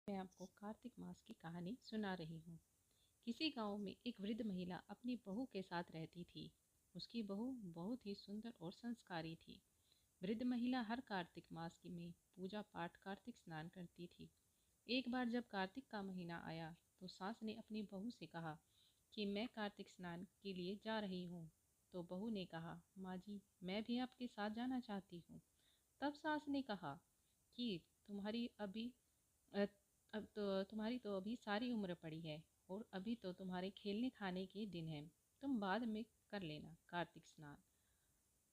मैं आपको कार्तिक मास की कहानी सुना रही हूँ। किसी गांव में एक वृद्ध महिला अपनी बहू के साथ रहती थी। उसकी बहू बहुत ही सुंदर और संस्कारी थी। वृद्ध महिला हर कार्तिक मास की में पूजा पाठ कार्तिक स्नान करती थी। एक बार जब कार्तिक का महीना आया तो सास ने अपनी बहू से कहा कि मैं कार्तिक स्नान के लिए जा रही हूँ। तो बहू ने कहा, माँ जी, मैं भी आपके साथ जाना चाहती हूँ। तब सास ने कहा कि तुम्हारी अभी अ, अब तो तुम्हारी तो अभी सारी उम्र पड़ी है और अभी तो तुम्हारे खेलने खाने के दिन हैं। तुम बाद में कर लेना कार्तिक स्नान।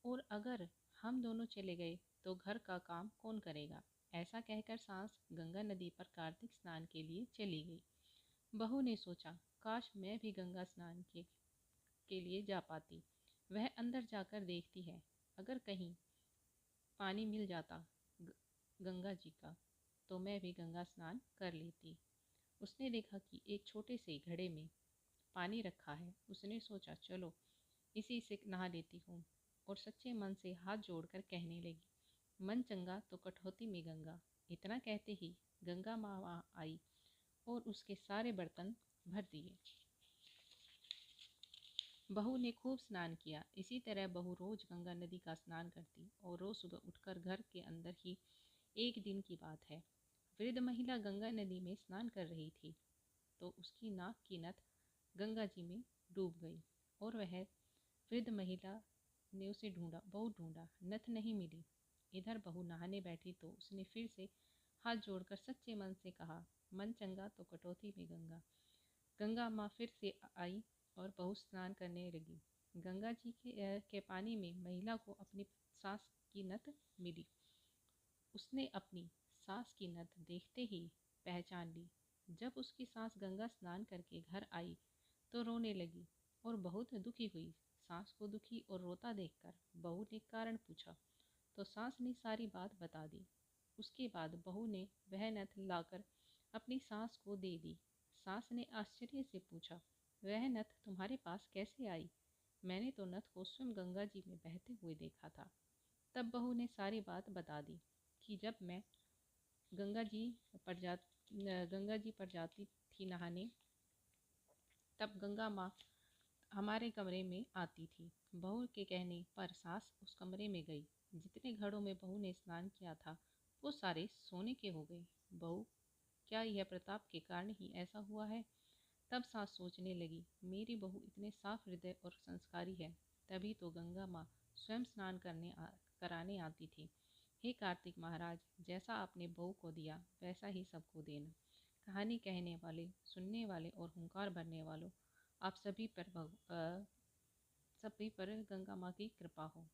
और अगर हम दोनों चले गए तो घर का काम कौन करेगा। ऐसा कहकर सास गंगा नदी पर कार्तिक स्नान के लिए चली गई। बहू ने सोचा, काश मैं भी गंगा स्नान के लिए जा पाती। वह अंदर जाकर देखती है, अगर कहीं पानी मिल जाता गंगा जी का तो मैं भी गंगा स्नान कर लेती। उसने देखा कि एक छोटे से घड़े में पानी रखा है। उसने सोचा, चलो इसी से नहा लेती हूँ। और सच्चे मन से हाथ जोड़कर कहने लगी, मन चंगा तो कटौती में गंगा। इतना कहते ही गंगा माँ वहाँ आई और उसके सारे बर्तन भर दिए। बहू ने खूब स्नान किया। इसी तरह बहू रोज गंगा नदी का स्नान करती और रोज सुबह उठकर घर के अंदर ही। एक दिन की बात है, वृद्ध महिला गंगा नदी में स्नान कर रही थी तो उसकी नाक की नथ गंगा जी में डूब गई और वह वृद्ध महिला ने उसे ढूंढा, बहुत ढूंढा, नथ नहीं मिली। इधर बहू नहाने बैठी तो उसने फिर से हाथ जोड़कर सच्चे मन से कहा, मन चंगा तो कटौती में गंगा। गंगा माँ फिर से आई और बहू स्नान करने लगी। गंगा जी के पानी में महिला को अपनी सास की नथ मिली। उसने अपनी सास की नथ देखते ही पहचान ली। जब उसकी सास गंगा स्नान करके घर आई तो रोने लगी और बहुत दुखी हुई। सास को दुखी और रोता देखकर बहू ने कारण पूछा तो सास ने सारी बात बता दी। उसके बाद बहू ने वह नथ लाकर अपनी सास को दे दी। सास ने आश्चर्य से पूछा, वह नथ तुम्हारे पास कैसे आई? मैंने तो नथ को स्वयं गंगा जी में बहते हुए देखा था। तब बहू ने सारी बात बता दी कि जब मैं गंगा जी गंगा जी पर जाती थी नहाने, तब गंगा माँ हमारे कमरे में आती थी। बहू के कहने पर सास उस कमरे में गई। जितने घड़ों में बहू ने स्नान किया था वो सारे सोने के हो गए। बहू, क्या यह प्रताप के कारण ही ऐसा हुआ है? तब सास सोचने लगी, मेरी बहू इतने साफ हृदय और संस्कारी है, तभी तो गंगा माँ स्वयं स्नान कराने आती थी। हे कार्तिक महाराज, जैसा आपने बहू को दिया वैसा ही सबको देना। कहानी कहने वाले, सुनने वाले और हुंकार भरने वालों, आप सभी पर गंगा माँ की कृपा हो।